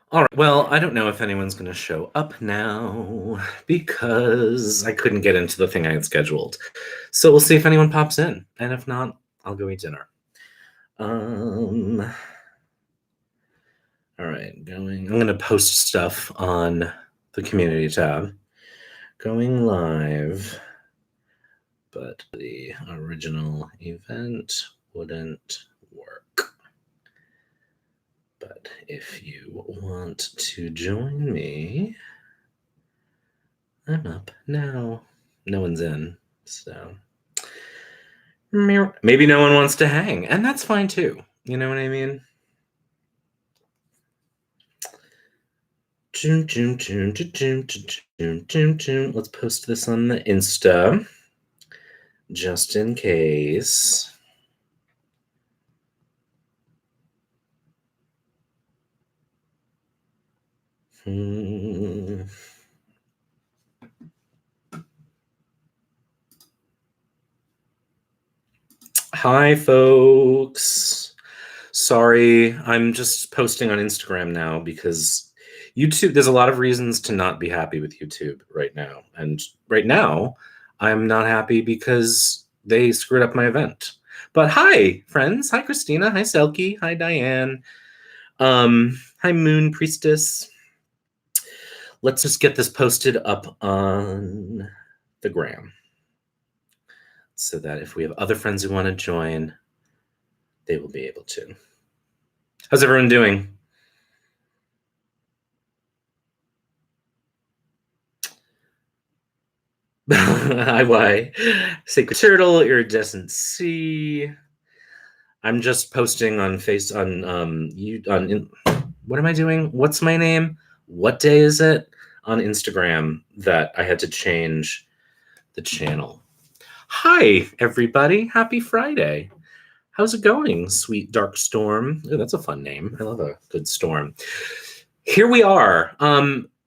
All right. Well, I don't know if anyone's going to show up now because I couldn't get into the thing I had scheduled. So we'll see if anyone pops in. And if not, I'll go eat dinner. Um, all right. I'm going to post stuff on the community tab. Going live. But the original event wouldn't work. But if you want to join me, I'm up now. No one's in, so maybe no one wants to hang, and that's fine too. You know what I mean? Let's post this on the Insta, just in case. Hi, folks. Sorry, I'm just posting on Instagram now because YouTube, there's a lot of reasons to not be happy with YouTube right now. And right now, I'm not happy because they screwed up my event. But hi, friends. Hi, Christina. Hi, Selkie. Hi, Diane. Hi, Moon Priestess. Let's just get this posted up on the gram so that if we have other friends who want to join, they will be able to. How's everyone doing? Hi, why? Sacred Turtle, Iridescent Sea. I'm just posting on what am I doing? What's my name? What day is it? On Instagram that I had to change the channel. Hi, everybody. Happy Friday. How's it going, Sweet Dark Storm? Oh, that's a fun name. I love a good storm. Here we are.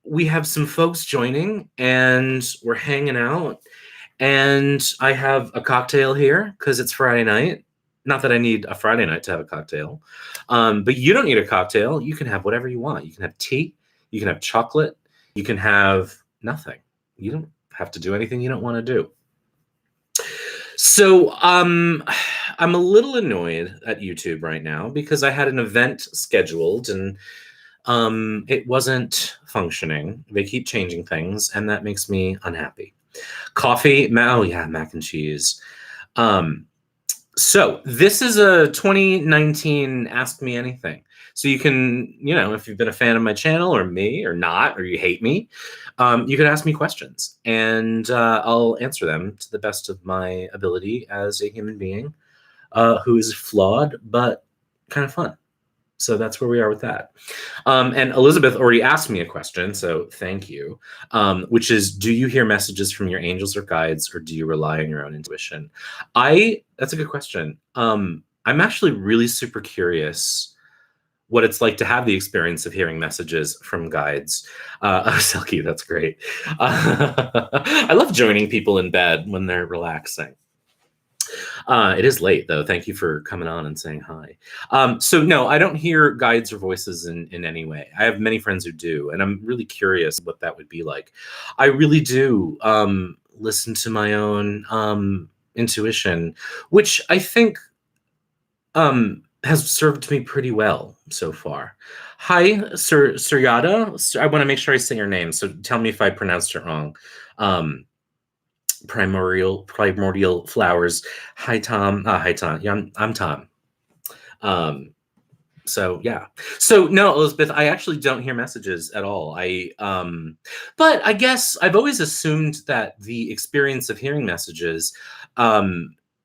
We have some folks joining, and we're hanging out. And I have a cocktail here because it's Friday night. Not that I need a Friday night to have a cocktail, but you don't need a cocktail. You can have whatever you want. You can have tea. You can have chocolate. You can have nothing. You don't have to do anything you don't want to do. So I'm a little annoyed at YouTube right now because I had an event scheduled and it wasn't functioning. They keep changing things, and that makes me unhappy. Coffee, oh yeah, mac and cheese. So this is a 2019 Ask Me Anything. So you can, if you've been a fan of my channel or me or not, or you hate me, you can ask me questions and I'll answer them to the best of my ability as a human being who is flawed, but kind of fun. So that's where we are with that. And Elizabeth already asked me a question, so thank you, which is, do you hear messages from your angels or guides, or do you rely on your own intuition? That's a good question. I'm actually really super curious what it's like to have the experience of hearing messages from guides. Selkie, that's great. I love joining people in bed when they're relaxing. It is late, though. Thank you for coming on and saying hi. So no, I don't hear guides or voices in any way. I have many friends who do, and I'm really curious what that would be like. I really do listen to my own intuition, which I think has served me pretty well so far. Hi, Suryata. I want to make sure I say your name, so tell me if I pronounced it wrong. Primordial Flowers. Hi, Tom. Hi, Tom. Yeah, I'm Tom. So yeah. So no, Elizabeth, I actually don't hear messages at all. But I guess I've always assumed that the experience of hearing messages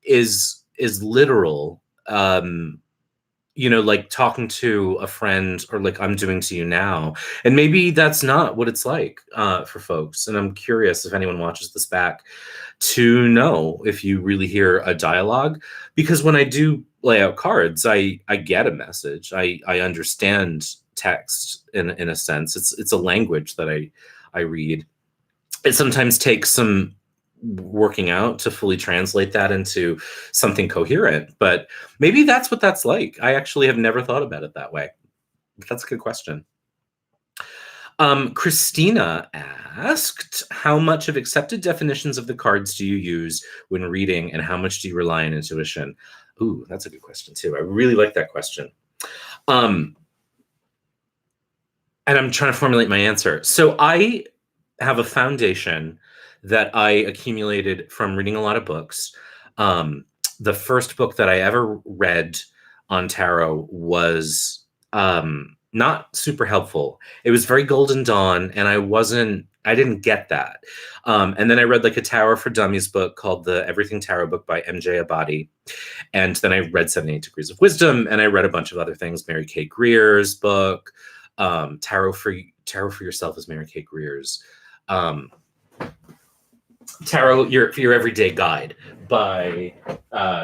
is literal. Like talking to a friend or like I'm doing to you now. And maybe that's not what it's like for folks. And I'm curious if anyone watches this back to know if you really hear a dialogue. Because when I do lay out cards, I get a message. I understand text in a sense. It's a language that I read. It sometimes takes some working out to fully translate that into something coherent, but maybe that's what that's like. I actually have never thought about it that way. That's a good question. Christina asked, how much of accepted definitions of the cards do you use when reading, and how much do you rely on intuition? Ooh, that's a good question too. I really like that question. And I'm trying to formulate my answer. So I have a foundation that I accumulated from reading a lot of books. The first book that I ever read on tarot was not super helpful. It was very Golden Dawn, and I didn't get that. And then I read like a Tarot for Dummies book called the Everything Tarot book by MJ Abadi. And then I read 78 Degrees of Wisdom, and I read a bunch of other things, Mary Kay Greer's book, Tarot for Yourself is Mary Kay Greer's. Tarot, Your Everyday Guide by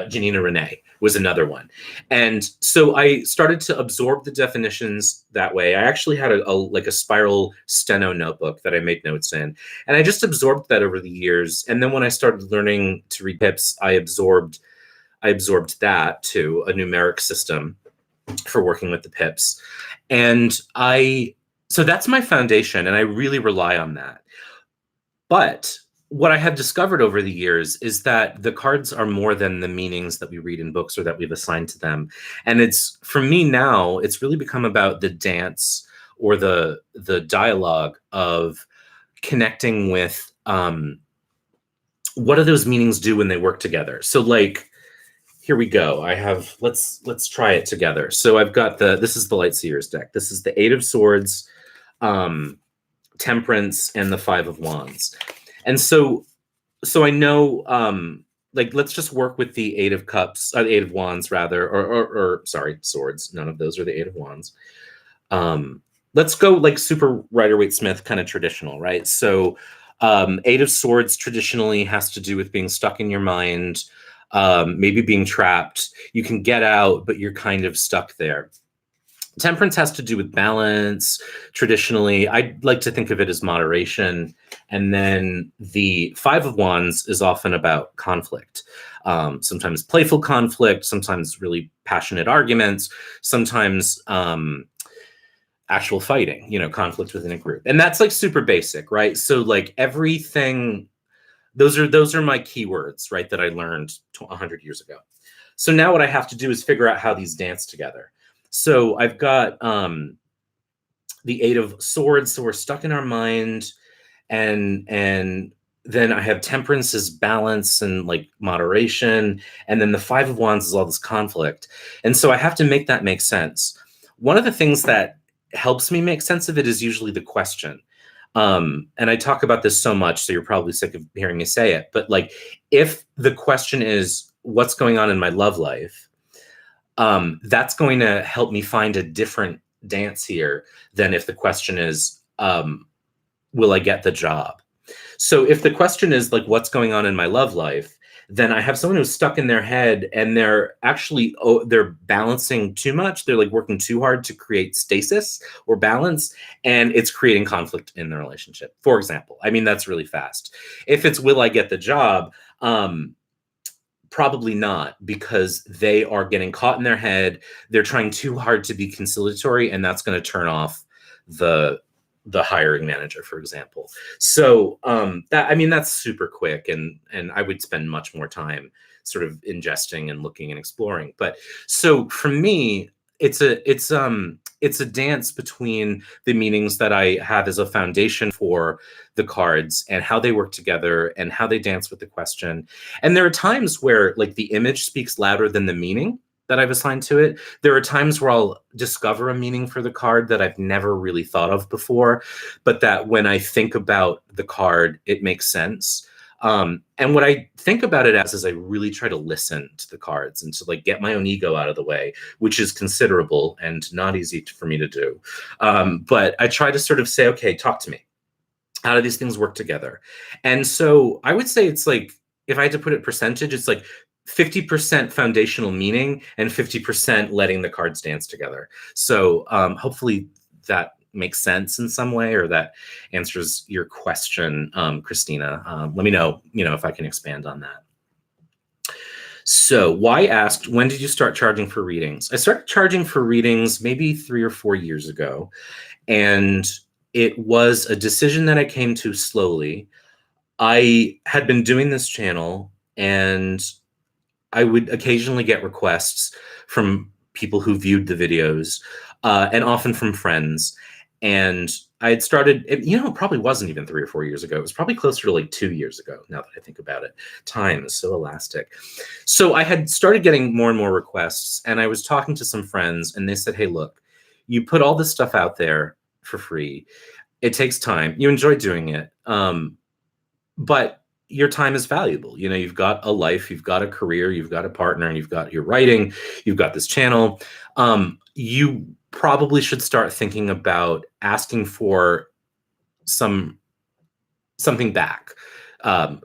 Janina Renee was another one. And so I started to absorb the definitions that way. I actually had a spiral steno notebook that I made notes in. And I just absorbed that over the years. And then when I started learning to read pips, I absorbed that to a numeric system for working with the pips. And so that's my foundation, and I really rely on that. But what I have discovered over the years is that the cards are more than the meanings that we read in books or that we've assigned to them. And for me now, it's really become about the dance or the dialogue of connecting with what do those meanings do when they work together. So like, here we go. Let's try it together. So I've got this is the Lightseers deck. This is the 8 of Swords, Temperance, and the 5 of Wands. And so I know, let's just work with the 8 of Cups, the 8 of Wands rather, or sorry, Swords. None of those are the 8 of Wands. Let's go like super Rider-Waite-Smith kind of traditional, right? So 8 of Swords traditionally has to do with being stuck in your mind, maybe being trapped. You can get out, but you're kind of stuck there. Temperance has to do with balance. Traditionally, I like to think of it as moderation. And then the 5 of Wands is often about conflict. Sometimes playful conflict, sometimes really passionate arguments, sometimes actual fighting, conflict within a group. And that's like super basic, right? So like everything, those are my keywords, right, that I learned 100 years ago. So now what I have to do is figure out how these dance together. So I've got the 8 of Swords, so we're stuck in our mind, and then I have Temperance as balance and like moderation, and then the 5 of Wands is all this conflict. And so I have to make that make sense. One of the things that helps me make sense of it is usually the question. And I talk about this so much, so you're probably sick of hearing me say it, but like, if the question is, what's going on in my love life? That's going to help me find a different dance here than if the question is, will I get the job? So if the question is like, what's going on in my love life? Then I have someone who's stuck in their head and they're actually, they're balancing too much. They're like working too hard to create stasis or balance, and it's creating conflict in the relationship. For example, I mean, that's really fast. If it's, will I get the job? Probably not, because they are getting caught in their head. They're trying too hard to be conciliatory, and that's going to turn off the hiring manager, for example. So that's super quick, and I would spend much more time sort of ingesting and looking and exploring. But so for me, it's a dance between the meanings that I have as a foundation for the cards and how they work together and how they dance with the question. And there are times where like the image speaks louder than the meaning that I've assigned to it. There are times where I'll discover a meaning for the card that I've never really thought of before, but that when I think about the card, it makes sense. And what I think about it as is I really try to listen to the cards and to like get my own ego out of the way, which is considerable and not easy for me to do. But I try to sort of say, okay, talk to me. How do these things work together? And so I would say it's like, if I had to put it percentage, it's like 50% foundational meaning and 50% letting the cards dance together. So hopefully that makes sense in some way, or that answers your question, Christina. Let me know, if I can expand on that. So Y asked, when did you start charging for readings? I started charging for readings maybe 3 or 4 years ago. And it was a decision that I came to slowly. I had been doing this channel, and I would occasionally get requests from people who viewed the videos, and often from friends. And I had started, it probably wasn't even 3 or 4 years ago. It was probably closer to like 2 years ago, now that I think about it. Time is so elastic. So I had started getting more and more requests, and I was talking to some friends, and they said, hey, look, you put all this stuff out there for free. It takes time. You enjoy doing it. But your time is valuable. You've got a life, you've got a career, you've got a partner, and you've got your writing, you've got this channel. You probably should start thinking about asking for something back,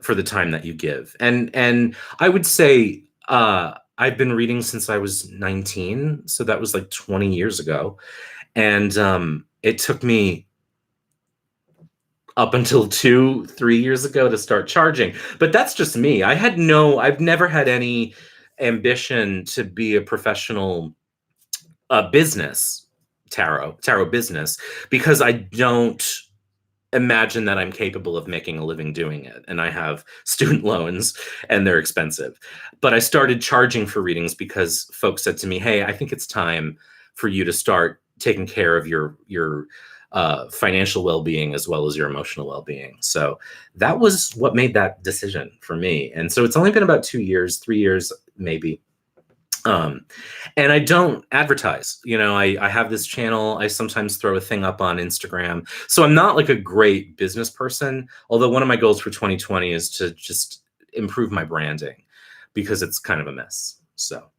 for the time that you give. And I would say, I've been reading since I was 19, so that was like 20 years ago. And it took me up until 2, 3 years ago to start charging. But that's just me. I've never had any ambition to be a professional business tarot business, because I don't imagine that I'm capable of making a living doing it. And I have student loans, and they're expensive. But I started charging for readings because folks said to me, hey, I think it's time for you to start taking care of your financial well-being as well as your emotional well-being. So that was what made that decision for me. And so it's only been about 2 years, 3 years, maybe. And I don't advertise. I have this channel. I sometimes throw a thing up on Instagram. So I'm not like a great business person, although one of my goals for 2020 is to just improve my branding, because it's kind of a mess. So,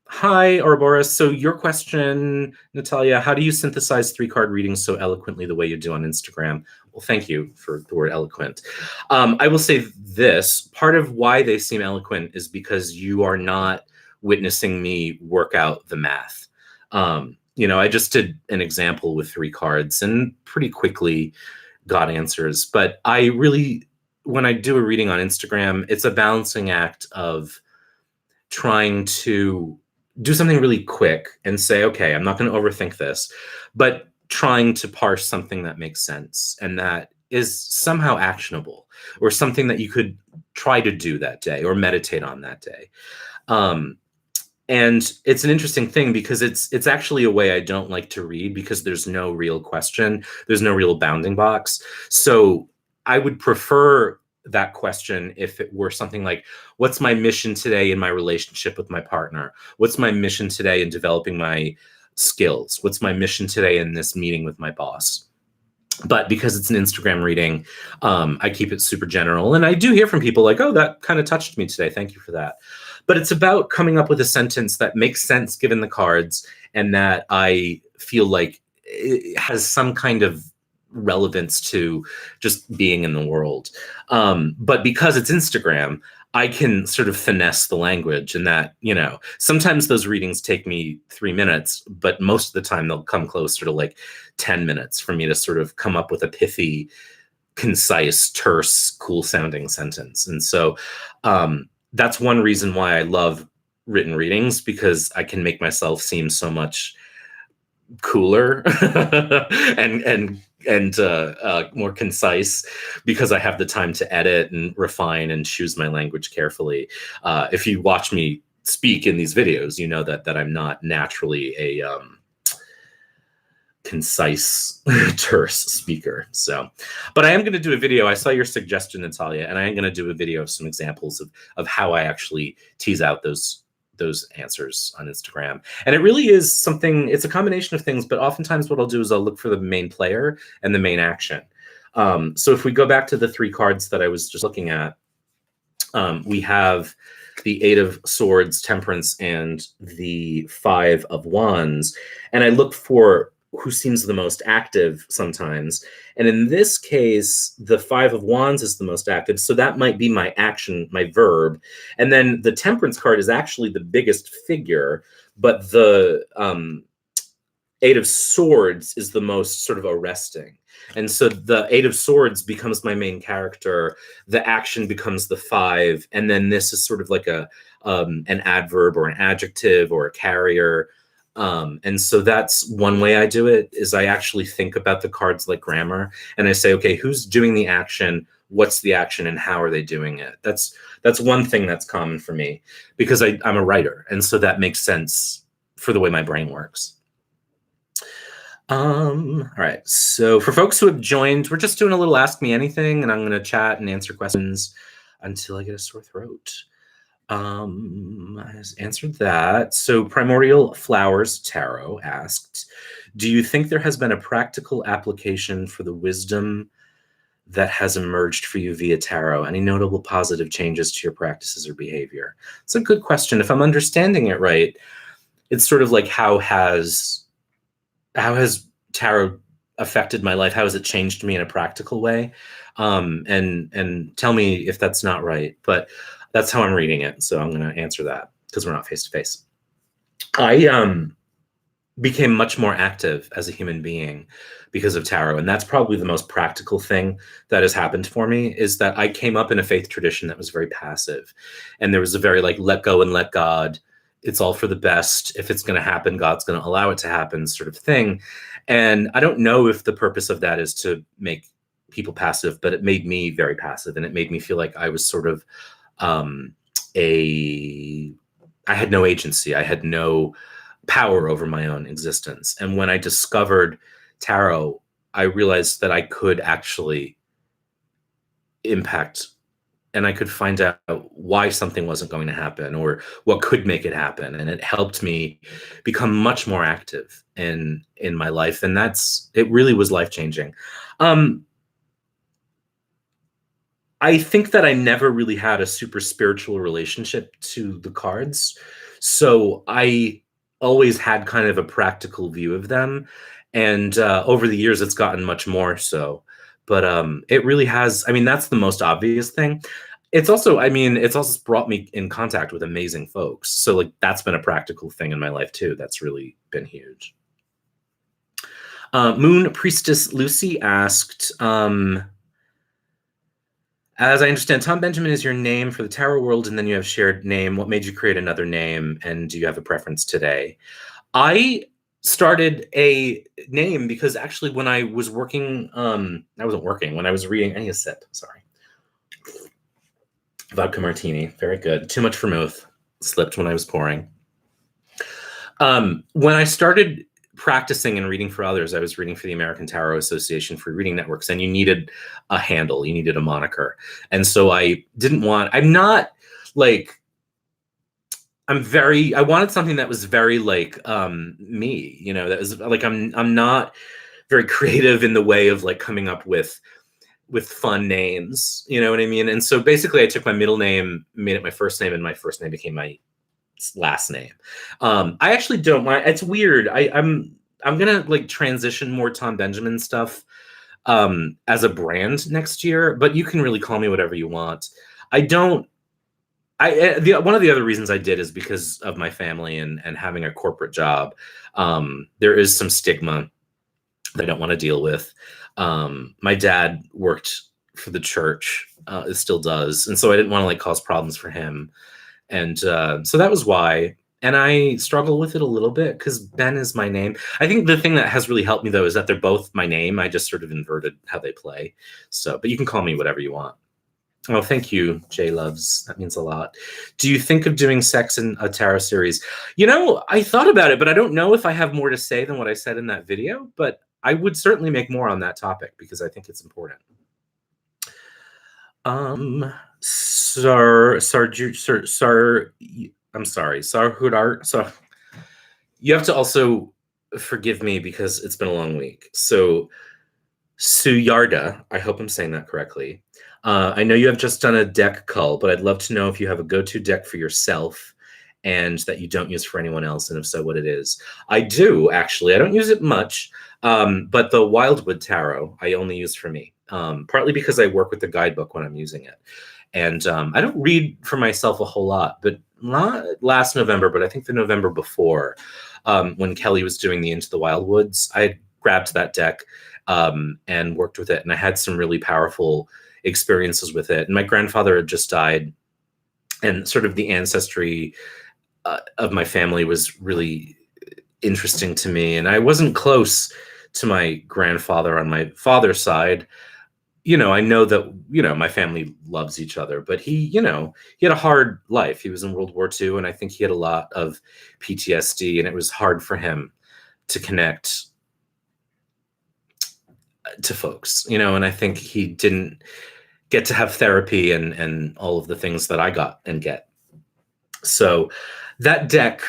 hi, Ouroboros. So your question, Natalia, how do you synthesize 3-card readings so eloquently the way you do on Instagram? Well, thank you for the word eloquent. I will say this. Part of why they seem eloquent is because you are not witnessing me work out the math. I just did an example with 3 cards and pretty quickly got answers. But when I do a reading on Instagram, it's a balancing act of trying to do something really quick and say, okay, I'm not going to overthink this, but trying to parse something that makes sense and that is somehow actionable, or something that you could try to do that day or meditate on that day. And it's an interesting thing, because it's actually a way I don't like to read, because there's no real question. There's no real bounding box. So I would prefer that question if it were something like, what's my mission today in my relationship with my partner? What's my mission today in developing my skills? What's my mission today in this meeting with my boss? But because it's an Instagram reading, I keep it super general. And I do hear from people like, oh, that kind of touched me today. Thank you for that. But it's about coming up with a sentence that makes sense given the cards, and that I feel like it has some kind of relevance to just being in the world. But because it's Instagram, I can sort of finesse the language, and that, sometimes those readings take me 3 minutes, but most of the time they'll come closer to like 10 minutes for me to sort of come up with a pithy, concise, terse, cool sounding sentence. And so that's one reason why I love written readings, because I can make myself seem so much cooler and more concise, because I have the time to edit and refine and choose my language carefully. If you watch me speak in these videos, you know that I'm not naturally a concise, terse speaker. So, but I am going to do a video. I saw your suggestion, Natalia, and I am going to do a video of some examples of how I actually tease out those answers on Instagram. And it really is something, it's a combination of things, but oftentimes what I'll do is I'll look for the main player and the main action. So if we go back to the 3 cards that I was just looking at, we have the 8 of Swords, Temperance, and the 5 of Wands. And I look for who seems the most active sometimes. And in this case, the 5 of Wands is the most active. So that might be my action, my verb. And then the Temperance card is actually the biggest figure, but the 8 of Swords is the most sort of arresting. And so the 8 of Swords becomes my main character. The action becomes the 5. And then this is sort of like an adverb or an adjective or a carrier. And so that's one way I do it, is I actually think about the cards like grammar, and I say, okay, who's doing the action? What's the action, and how are they doing it? That's one thing that's common for me, because I'm a writer, and so that makes sense for the way my brain works. All right. So for folks who have joined, we're just doing a little Ask Me Anything, and I'm going to chat and answer questions until I get a sore throat. I just answered that. So Primordial Flowers Tarot asked, do you think there has been a practical application for the wisdom that has emerged for you via tarot? Any notable positive changes to your practices or behavior? It's a good question. If I'm understanding it right, it's sort of like, how has tarot affected my life? How has it changed me in a practical way? And tell me if that's not right, but that's how I'm reading it. So I'm going to answer that, because we're not face to face. I became much more active as a human being because of tarot. And that's probably the most practical thing that has happened for me, is that I came up in a faith tradition that was very passive. And there was a very like, let go and let God. It's all for the best. If it's going to happen, God's going to allow it to happen, sort of thing. And I don't know if the purpose of that is to make people passive, but it made me very passive. And it made me feel like I was sort of I had no agency. I had no power over my own existence. And when I discovered tarot, I realized that I could actually impact, and I could find out why something wasn't going to happen, or what could make it happen. And it helped me become much more active in my life. And it really was life-changing. I think that I never really had a super spiritual relationship to the cards. So I always had kind of a practical view of them. And over the years, it's gotten much more so. But it really has, I mean, that's the most obvious thing. It's also, it's also brought me in contact with amazing folks. So like, that's been a practical thing in my life too. That's really been huge. Moon Priestess Lucy asked, as I understand, Tom Benjamin is your name for the tarot world, and then you have shared name. What made you create another name, and do you have a preference today? I started a name because actually when I was working, I wasn't working, when I was reading, I need a sip, sorry. Vodka martini, very good. Too much vermouth, slipped when I was pouring. When I started practicing and reading for others, I was reading for the American Tarot Association for reading networks, and you needed a handle, you needed a moniker. And so I wanted something that was very like me, that was like, I'm not very creative in the way of like coming up with fun names, you know what I mean? And so basically I took my middle name, made it my first name, and my first name became my last name. I actually don't mind. It's weird. I'm gonna like transition more Tom Benjamin stuff as a brand next year, but you can really call me whatever you want. One of the other reasons I did is because of my family and having a corporate job. There is some stigma that I don't want to deal with. My dad worked for the church, it still does, and so I didn't want to like cause problems for him. And so that was why. And I struggle with it a little bit because Ben is my name. I think the thing that has really helped me, though, is that they're both my name. I just sort of inverted how they play. So, but you can call me whatever you want. Oh, thank you, Jay Loves. That means a lot. Do you think of doing sex in a tarot series? I thought about it, but I don't know if I have more to say than what I said in that video. But I would certainly make more on that topic because I think it's important. I'm sorry, Sarhudar. So you have to also forgive me because it's been a long week. So Suyarda, I hope I'm saying that correctly. I know you have just done a deck cull, but I'd love to know if you have a go-to deck for yourself and that you don't use for anyone else, and if so, what it is. I do, actually. I don't use it much, but the Wildwood Tarot I only use for me, partly because I work with the guidebook when I'm using it. And I don't read for myself a whole lot, but not last November, but I think the November before, when Kelly was doing the Into the Wildwoods, I grabbed that deck and worked with it. And I had some really powerful experiences with it. And my grandfather had just died, and sort of the ancestry of my family was really interesting to me. And I wasn't close to my grandfather on my father's side. I know that, my family loves each other, but he had a hard life. He was in World War II, and I think he had a lot of PTSD, and it was hard for him to connect to folks, and I think he didn't get to have therapy and all of the things that I got and get. So that deck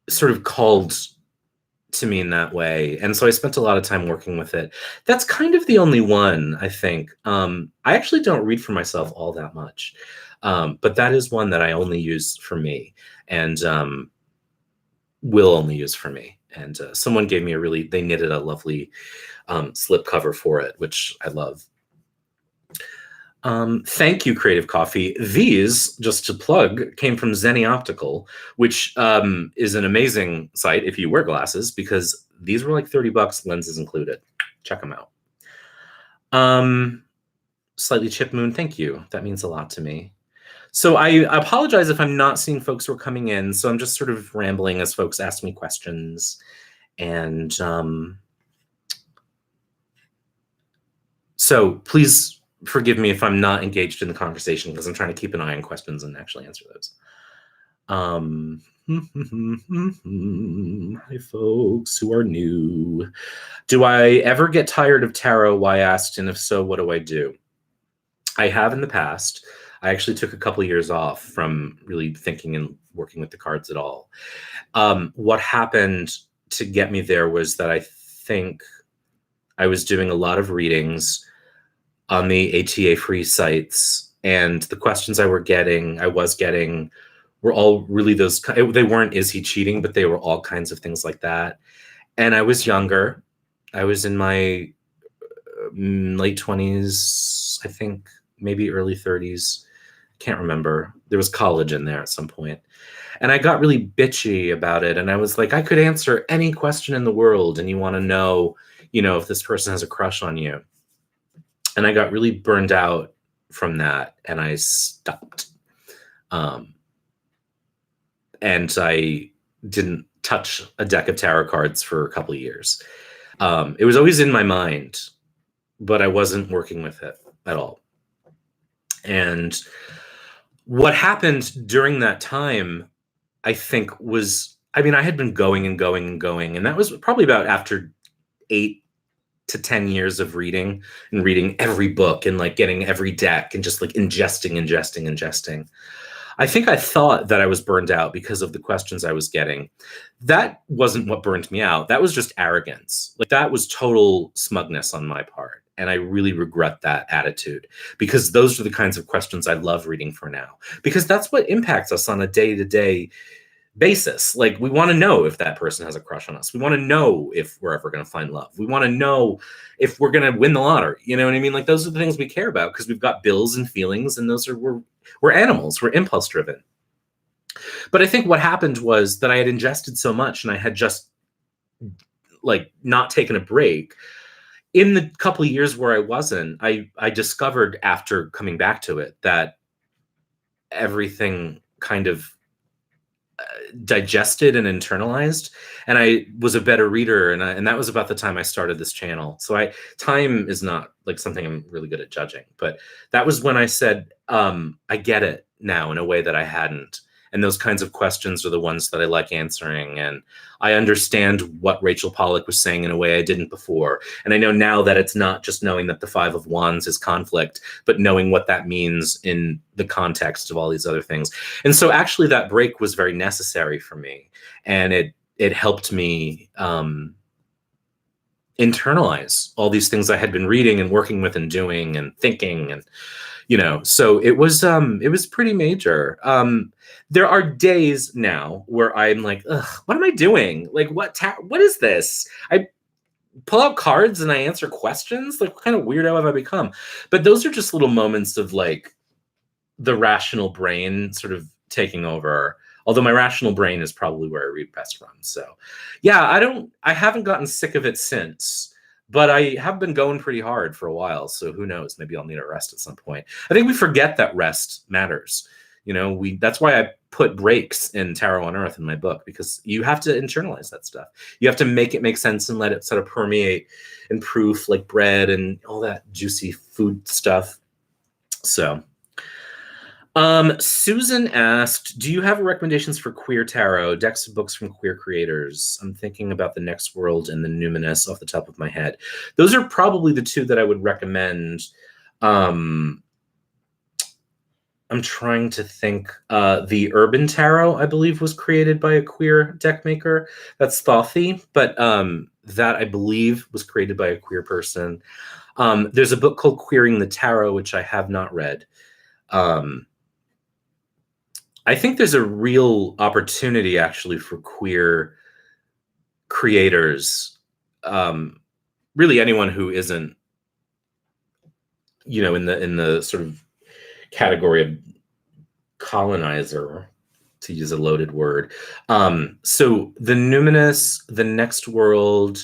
sort of called to me in that way. And so I spent a lot of time working with it. That's kind of the only one, I think. I actually don't read for myself all that much. But that is one that I only use for me and will only use for me. And someone gave me they knitted a lovely slip cover for it, which I love. Thank you, Creative Coffee. These, just to plug, came from Zenny Optical, which is an amazing site if you wear glasses, because these were like $30, lenses included. Check them out. Slightly Chip Moon, thank you. That means a lot to me. So I apologize if I'm not seeing folks who are coming in. So I'm just sort of rambling as folks ask me questions. And so please forgive me if I'm not engaged in the conversation, because I'm trying to keep an eye on questions and actually answer those. Hi, folks who are new. Do I ever get tired of tarot? Why asked, and if so, what do I do? I have in the past. I actually took a couple of years off from really thinking and working with the cards at all. What happened to get me there was that I think I was doing a lot of readings on the ATA free sites, and the questions I was getting were all really they weren't, is he cheating, but they were all kinds of things like that. And I was younger. I was in my late 20s, I think, maybe early 30s. Can't remember. There was college in there at some point. And I got really bitchy about it. And I was like, I could answer any question in the world, and you want to know, if this person has a crush on you. And I got really burned out from that, and I stopped. And I didn't touch a deck of tarot cards for a couple of years. It was always in my mind, but I wasn't working with it at all. And what happened during that time, I think, I had been going and going and going. And that was probably about after 8 to 10 years of reading every book and like getting every deck and just like ingesting. I think I thought that I was burned out because of the questions I was getting. That wasn't what burned me out. That was just arrogance. Like, that was total smugness on my part. And I really regret that attitude, because those are the kinds of questions I love reading for now, because that's what impacts us on a day-to-day basis. Like, we want to know if that person has a crush on us. We want to know if we're ever going to find love. We want to know if we're going to win the lottery. You know what I mean? Like, those are the things we care about, because we've got bills and feelings, and we're animals. We're impulse driven. But I think what happened was that I had ingested so much, and I had just like not taken a break. In the couple of years where I wasn't, I discovered after coming back to it that everything kind of digested and internalized, and I was a better reader, and that was about the time I started this channel. So time is not like something I'm really good at judging, but that was when I said, I get it now in a way that I hadn't. And those kinds of questions are the ones that I like answering. And I understand what Rachel Pollack was saying in a way I didn't before. And I know now that it's not just knowing that the 5 of Wands is conflict, but knowing what that means in the context of all these other things. And so actually that break was very necessary for me. And it helped me internalize all these things I had been reading and working with and doing and thinking, and so it was pretty major. There are days now where I'm like, ugh, what am I doing? Like, what is this? I pull out cards and I answer questions. Like, what kind of weirdo have I become? But those are just little moments of like the rational brain sort of taking over. Although my rational brain is probably where I read best from. So yeah, I haven't gotten sick of it since, but I have been going pretty hard for a while. So who knows, maybe I'll need a rest at some point. I think we forget that rest matters. That's why I put breaks in Tarot on Earth in my book, because you have to internalize that stuff. You have to make it make sense and let it sort of permeate in proof, like bread and all that juicy food stuff. So Susan asked, do you have recommendations for queer tarot, decks of books from queer creators? I'm thinking about the Next World and the Numinous off the top of my head. Those are probably the two that I would recommend. I'm trying to think. The Urban Tarot, I believe, was created by a queer deck maker. That's Thothi, but that, I believe, was created by a queer person. There's a book called Queering the Tarot, which I have not read. I think there's a real opportunity, actually, for queer creators, really anyone who isn't, in the sort of category of colonizer, to use a loaded word. So the Numinous, the Next World,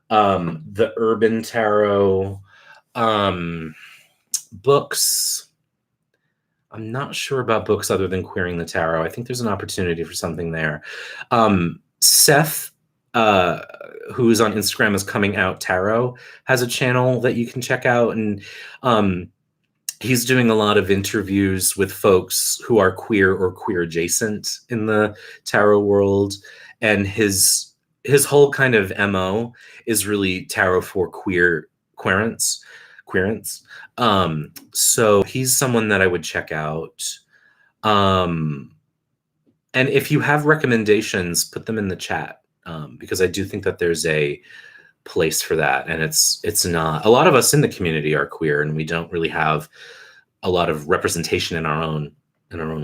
the Urban Tarot, books. I'm not sure about books other than Queering the Tarot. I think there's an opportunity for something there. Seth, who is on Instagram as Coming Out Tarot, has a channel that you can check out. And he's doing a lot of interviews with folks who are queer or queer adjacent in the tarot world. And his whole kind of MO is really tarot for queerants. So he's someone that I would check out. And if you have recommendations, put them in the chat, because I do think that there's a place for that. And it's not, a lot of us in the community are queer, and we don't really have a lot of representation in our own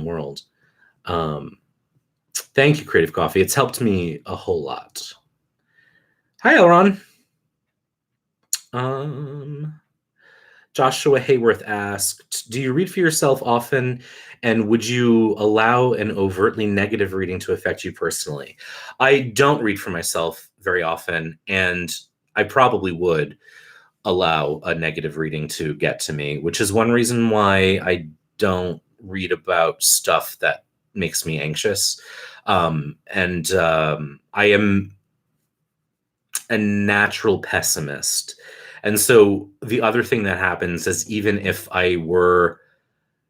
world. Thank you, Creative Coffee. It's helped me a whole lot. Hi, Elron. Joshua Hayworth asked, do you read for yourself often, and would you allow an overtly negative reading to affect you personally? I don't read for myself very often, and I probably would allow a negative reading to get to me, which is one reason why I don't read about stuff that makes me anxious. I am a natural pessimist. And so the other thing that happens is, even if I were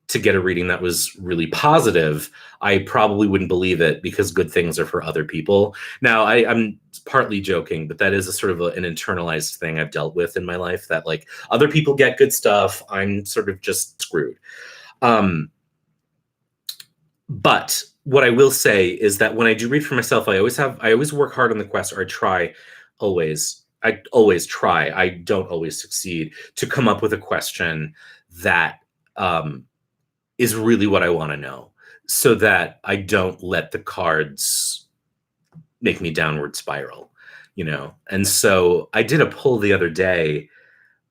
to get a reading that was really positive, I probably wouldn't believe it, because good things are for other people. Now, I'm partly joking, but that is a sort of an internalized thing I've dealt with in my life, that like other people get good stuff, I'm sort of just screwed. But what I will say is that when I do read for myself, I always work hard on the quest, or I always try. I don't always succeed to come up with a question that is really what I want to know, so that I don't let the cards make me downward spiral, And so I did a poll the other day.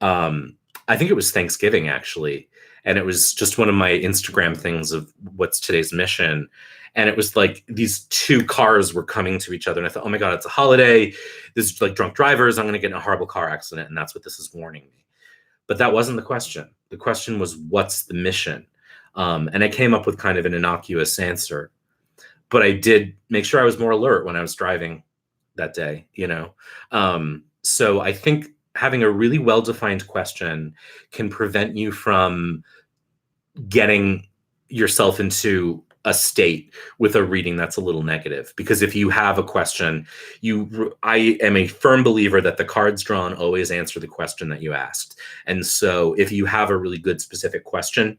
I think it was Thanksgiving, actually. And it was just one of my Instagram things of what's today's mission. And it was like these two cars were coming to each other. And I thought, oh my God, it's a holiday. There's like drunk drivers. I'm going to get in a horrible car accident. And that's what this is warning me. But that wasn't the question. The question was, what's the mission? And I came up with kind of an innocuous answer. But I did make sure I was more alert when I was driving that day, So I think having a really well-defined question can prevent you from getting yourself into a state with a reading that's a little negative. Because if you have a question, I am a firm believer that the cards drawn always answer the question that you asked. And so if you have a really good specific question,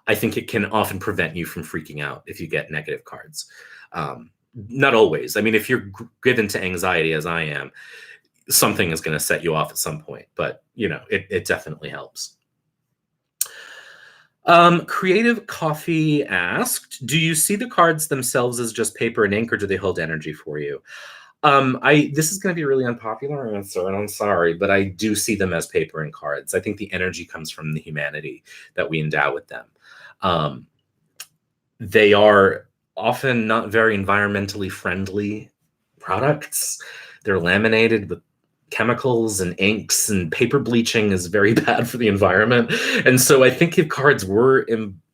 I think it can often prevent you from freaking out if you get negative cards. Not always. I mean, if you're given to anxiety, as I am, something is going to set you off at some point, but it definitely helps. Creative Coffee asked, do you see the cards themselves as just paper and ink, or do they hold energy for you? This is going to be a really unpopular answer, and I'm sorry, but I do see them as paper and cards. I think the energy comes from the humanity that we endow with them. They are often not very environmentally friendly products. They're laminated with chemicals and inks, and paper bleaching is very bad for the environment. And so I think if cards were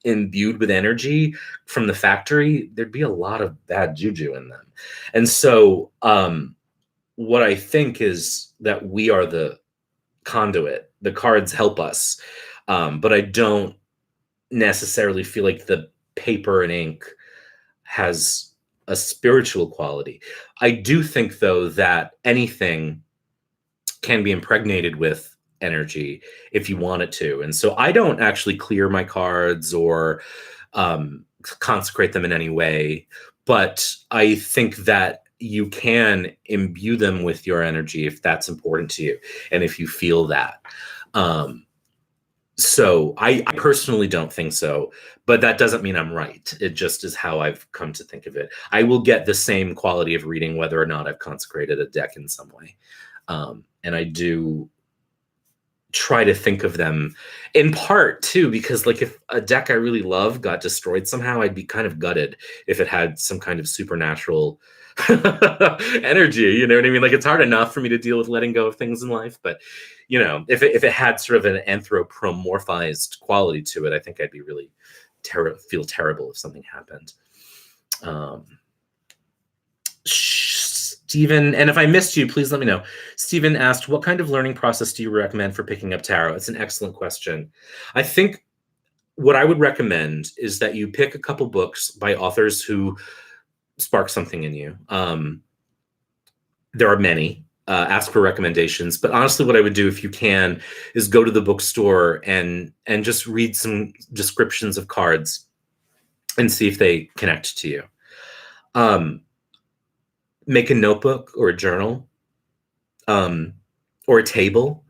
imbued with energy from the factory, there'd be a lot of bad juju in them. And so what I think is that we are the conduit. The cards help us, but I don't necessarily feel like the paper and ink has a spiritual quality. I do think, though, that anything can be impregnated with energy if you want it to. And so I don't actually clear my cards or consecrate them in any way, but I think that you can imbue them with your energy if that's important to you and if you feel that. So I personally don't think so, but that doesn't mean I'm right. It just is how I've come to think of it. I will get the same quality of reading whether or not I've consecrated a deck in some way. And I do try to think of them in part too, because like if a deck I really love got destroyed somehow, I'd be kind of gutted if it had some kind of supernatural energy, you know what I mean? Like it's hard enough for me to deal with letting go of things in life, but you know, if it had sort of an anthropomorphized quality to it, I think I'd be really feel terrible if something happened. Stephen, and if I missed you, please let me know. Stephen asked, what kind of learning process do you recommend for picking up tarot? It's an excellent question. I think what I would recommend is that you pick a couple books by authors who spark something in you. There are many. Ask for recommendations. But honestly, what I would do if you can is go to the bookstore and just read some descriptions of cards and see if they connect to you. Make a notebook or a journal or a table,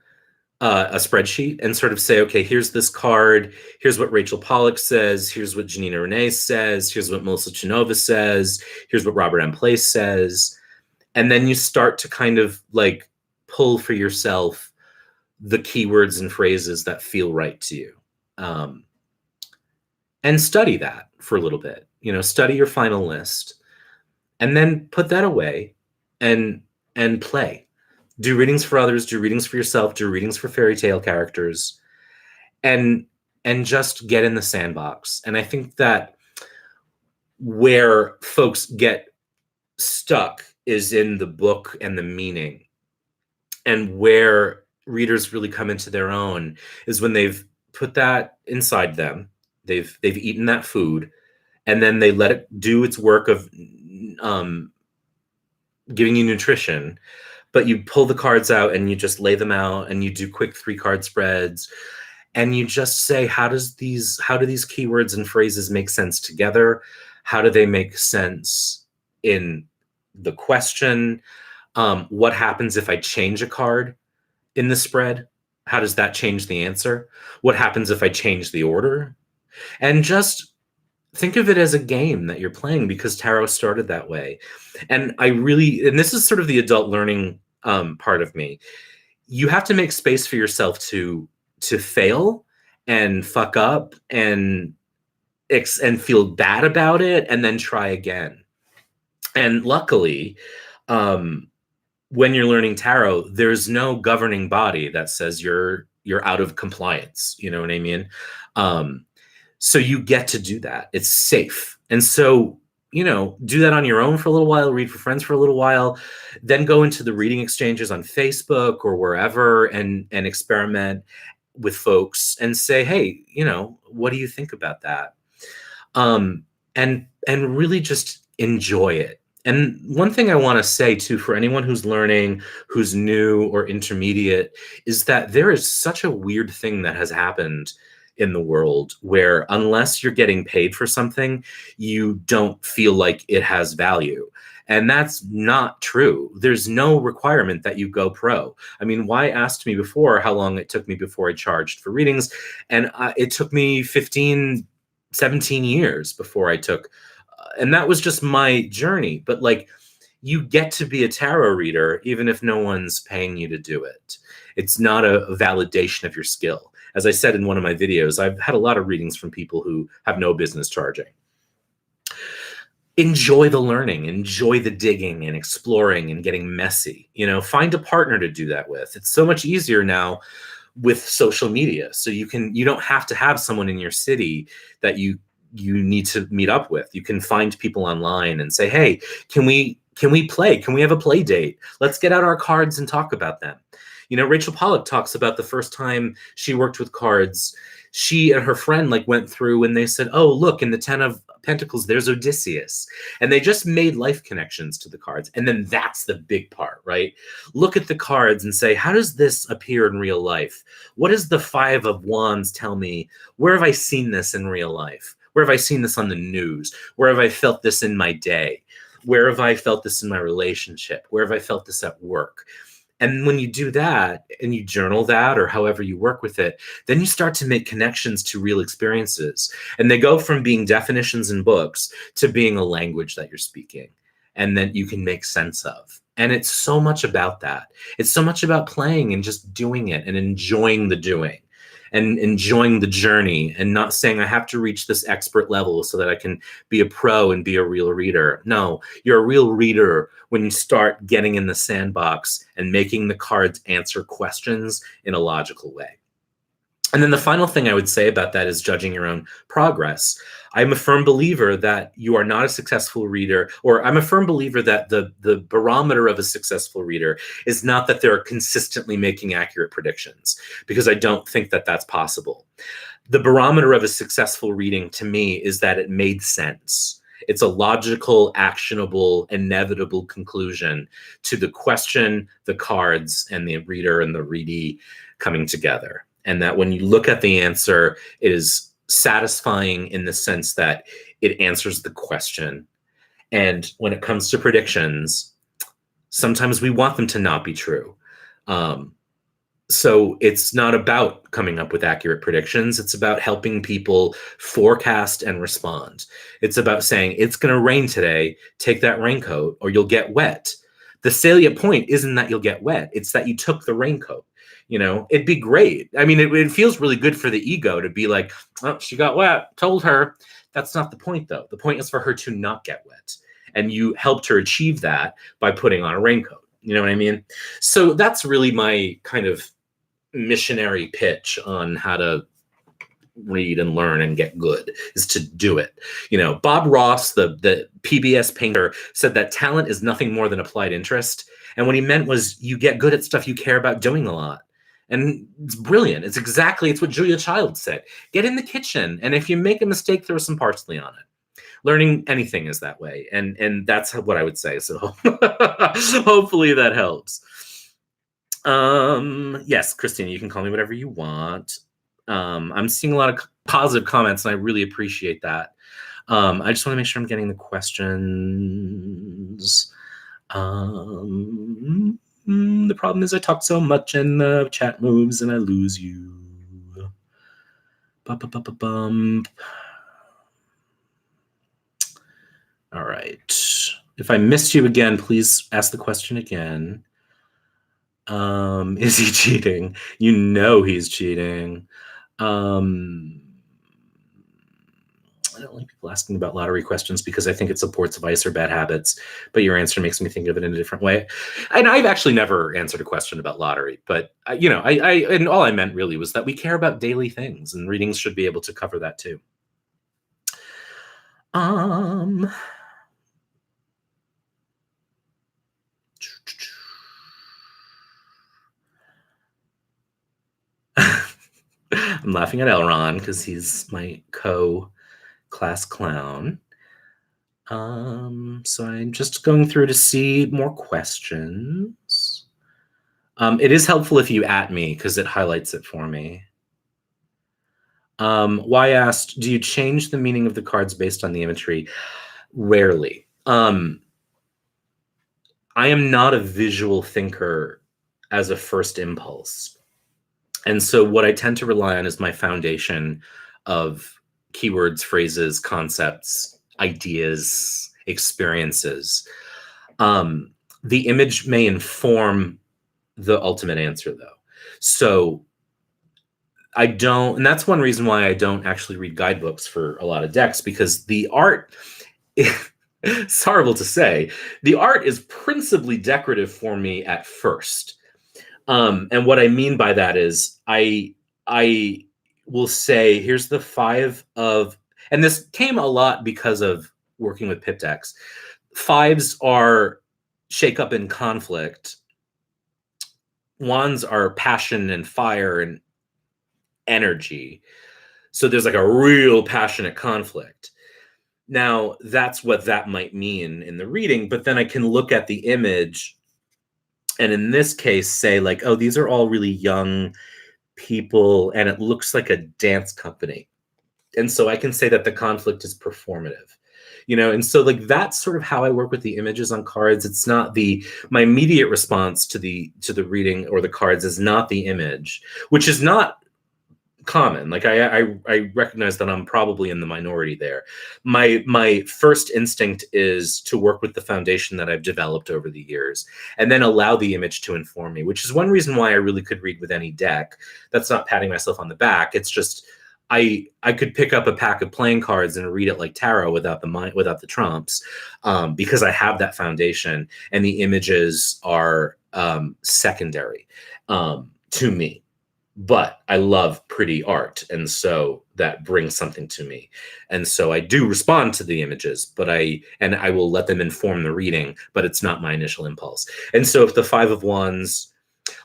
a spreadsheet, and sort of say, okay, here's this card. Here's what Rachel Pollack says. Here's what Janina Renee says. Here's what Melissa Chinova says. Here's what Robert M. Place says. And then you start to kind of like pull for yourself the keywords and phrases that feel right to you. And study that for a little bit, you know, study your final list and then put that away and play. Do readings for others, do readings for yourself, do readings for fairy tale characters, and just get in the sandbox. And I think that where folks get stuck is in the book and the meaning. And where readers really come into their own is when they've put that inside them, they've eaten that food, and then they let it do its work of giving you nutrition. But you pull the cards out and you just lay them out and you do quick 3-card spreads and you just say, how do these keywords and phrases make sense together? How do they make sense in the question? What happens if I change a card in the spread? How does that change the answer? What happens if I change the order? And just think of it as a game that you're playing, because tarot started that way. And this is sort of the adult learning part of me. You have to make space for yourself to fail and fuck up and feel bad about it and then try again. And luckily, when you're learning tarot, there's no governing body that says you're out of compliance. You know what I mean? So you get to do that. It's safe. And so, you know, do that on your own for a little while, read for friends for a little while, then go into the reading exchanges on Facebook or wherever and experiment with folks and say, hey, you know, what do you think about that? And really just enjoy it. And one thing I want to say too, for anyone who's learning, who's new or intermediate, is that there is such a weird thing that has happened in the world where unless you're getting paid for something, you don't feel like it has value. And that's not true. There's no requirement that you go pro. I mean, Why asked me before how long it took me before I charged for readings. And it took me 15, 17 years before I took, and that was just my journey. But like, you get to be a tarot reader, even if no one's paying you to do it. It's not a validation of your skill. As I said in one of my videos, I've had a lot of readings from people who have no business charging. Enjoy the learning, enjoy the digging and exploring and getting messy. You know, find a partner to do that with. It's so much easier now with social media. So you don't have to have someone in your city that you need to meet up with. You can find people online and say, hey, can we play? Can we have a play date? Let's get out our cards and talk about them. You know, Rachel Pollack talks about the first time she worked with cards. She and her friend like went through and they said, oh, look, in the 10 of Pentacles, there's Odysseus. And they just made life connections to the cards. And then that's the big part, right? Look at the cards and say, how does this appear in real life? What does the 5 of Wands tell me? Where have I seen this in real life? Where have I seen this on the news? Where have I felt this in my day? Where have I felt this in my relationship? Where have I felt this at work? And when you do that and you journal that or however you work with it, then you start to make connections to real experiences. And they go from being definitions in books to being a language that you're speaking and that you can make sense of. And it's so much about that. It's so much about playing and just doing it and enjoying the doing and enjoying the journey and not saying I have to reach this expert level so that I can be a pro and be a real reader. No, you're a real reader when you start getting in the sandbox and making the cards answer questions in a logical way. And then the final thing I would say about that is judging your own progress. I'm a firm believer that you are not a successful reader, or I'm a firm believer that the barometer of a successful reader is not that they're consistently making accurate predictions, because I don't think that that's possible. The barometer of a successful reading to me is that it made sense. It's a logical, actionable, inevitable conclusion to the question, the cards, and the reader and the readee coming together. And that when you look at the answer, it is satisfying in the sense that it answers the question. And when it comes to predictions, sometimes we want them to not be true. So it's not about coming up with accurate predictions. It's about helping people forecast and respond. It's about saying, it's going to rain today, take that raincoat or you'll get wet. The salient point isn't that you'll get wet. It's that you took the raincoat. You know, it'd be great. I mean, it feels really good for the ego to be like, oh, she got wet, told her. That's not the point, though. The point is for her to not get wet. And you helped her achieve that by putting on a raincoat. You know what I mean? So that's really my kind of missionary pitch on how to read and learn and get good, is to do it. You know, Bob Ross, the PBS painter, said that talent is nothing more than applied interest. And what he meant was you get good at stuff you care about doing a lot. And it's brilliant. It's what Julia Child said. Get in the kitchen. And if you make a mistake, throw some parsley on it. Learning anything is that way. And that's what I would say. So hopefully that helps. Yes, Christina, you can call me whatever you want. I'm seeing a lot of positive comments, and I really appreciate that. I just want to make sure I'm getting the questions. The problem is I talk so much and the chat moves and I lose you. All right. If I missed you again, please ask the question again. Is he cheating? You know he's cheating. I don't like people asking about lottery questions because I think it supports vice or bad habits, but your answer makes me think of it in a different way. And I've actually never answered a question about lottery, but you know, and all I meant really was that we care about daily things, and readings should be able to cover that too. I'm laughing at Elron because he's my co-class clown. So I'm just going through to see more questions. It is helpful if you @ me because it highlights it for me. Y asked, do you change the meaning of the cards based on the imagery? Rarely. I am not a visual thinker as a first impulse. And so what I tend to rely on is my foundation of keywords, phrases, concepts, ideas, experiences. The image may inform the ultimate answer, though. So I don't, and that's one reason why I don't actually read guidebooks for a lot of decks, because the art, it's horrible to say, the art is principally decorative for me at first. And what I mean by that is I will say, here's the 5 of, and this came a lot because of working with pip decks. 5s are shake up and conflict. Wands are passion and fire and energy. So there's like a real passionate conflict. Now, that's what that might mean in the reading, but then I can look at the image and in this case say like, oh, these are all really young people and it looks like a dance company. And so I can say that the conflict is performative. And so like that's sort of how I work with the images on cards. It's not my immediate response to the reading or the cards is not the image, which is not common. Like I recognize that I'm probably in the minority there. My first instinct is to work with the foundation that I've developed over the years and then allow the image to inform me, which is one reason why I really could read with any deck. That's not patting myself on the back. It's just I could pick up a pack of playing cards and read it like tarot without the trumps, because I have that foundation and the images are secondary to me. But I love pretty art, and so that brings something to me. And so I do respond to the images, but I will let them inform the reading, but it's not my initial impulse. And so if the 5 of Wands,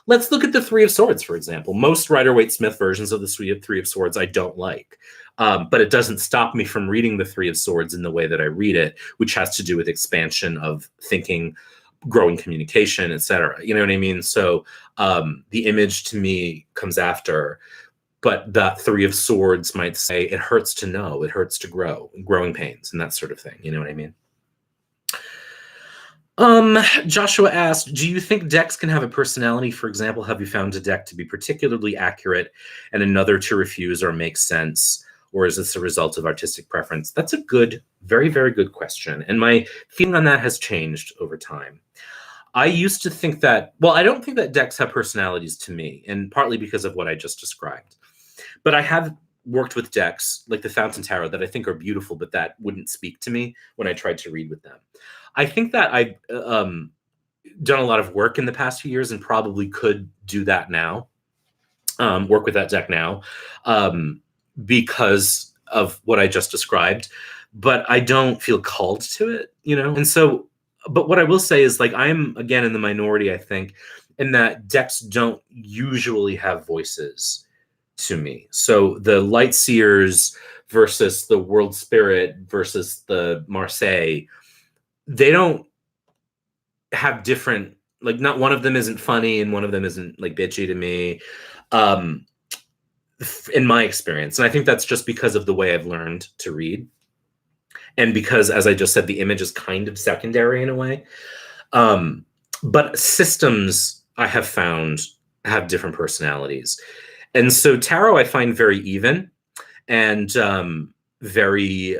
let's look at the 3 of Swords, for example. Most Rider-Waite-Smith versions of the 3 of Swords I don't like, but it doesn't stop me from reading the 3 of Swords in the way that I read it, which has to do with expansion of thinking, growing communication, etc. You know what I mean? So the image to me comes after, but that 3 of Swords might say it hurts to know, it hurts to grow, growing pains, and that sort of thing. You know what I mean? Joshua asked, do you think decks can have a personality? For example, have you found a deck to be particularly accurate and another to refuse or make sense? Or is this a result of artistic preference? That's a good, very, very good question. And my feeling on that has changed over time. I used to think that, well, I don't think that decks have personalities to me, and partly because of what I just described. But I have worked with decks like the Fountain Tarot that I think are beautiful, but that wouldn't speak to me when I tried to read with them. I think that I've done a lot of work in the past few years and probably could do that now, work with that deck now, because of what I just described. But I don't feel called to it, And so, but what I will say is, like, I'm again in the minority, I think, in that decks don't usually have voices to me. So the Light Seers versus the World Spirit versus the Marseille, they don't have different, like, not one of them isn't funny and one of them isn't like bitchy to me, in my experience. And I think that's just because of the way I've learned to read. And because, as I just said, the image is kind of secondary in a way. But systems, I have found, have different personalities. And so tarot I find very even and very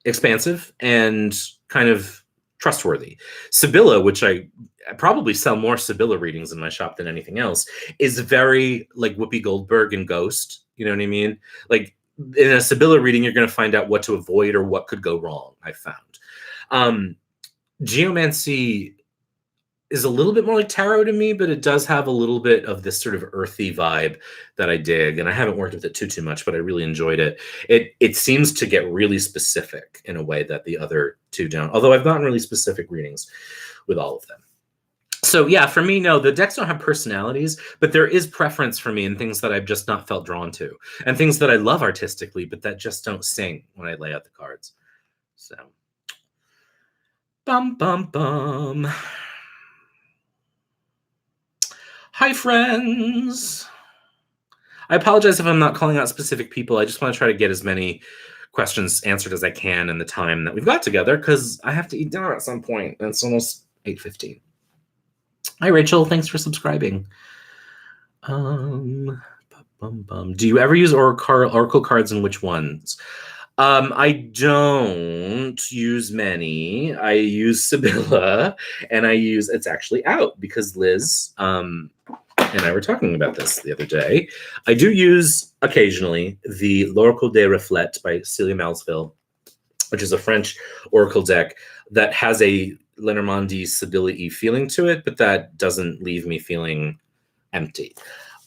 expansive and kind of trustworthy. Sibylla, which I probably sell more Sibylla readings in my shop than anything else, is very like Whoopi Goldberg and Ghost. You know what I mean? Like, in a Sibylla reading, you're going to find out what to avoid or what could go wrong, I found. Geomancy is a little bit more like tarot to me, but it does have a little bit of this sort of earthy vibe that I dig. And I haven't worked with it too much, but I really enjoyed it. It seems to get really specific in a way that the other two don't, although I've gotten really specific readings with all of them. So yeah, for me, no, the decks don't have personalities, but there is preference for me in things that I've just not felt drawn to, and things that I love artistically, but that just don't sing when I lay out the cards. So, bum, bum, bum. Hi, friends. I apologize if I'm not calling out specific people. I just want to try to get as many questions answered as I can in the time that we've got together, because I have to eat dinner at some point, and it's almost 8:15. Hi, Rachel. Thanks for subscribing. Do you ever use oracle cards, and which ones? I don't use many. I use Sibylla, and it's actually out because Liz and I were talking about this the other day. I do use occasionally the L'Oracle des Reflets by Celia Malesville, which is a French oracle deck that has a Lenormand Sibylla-y feeling to it, but that doesn't leave me feeling empty.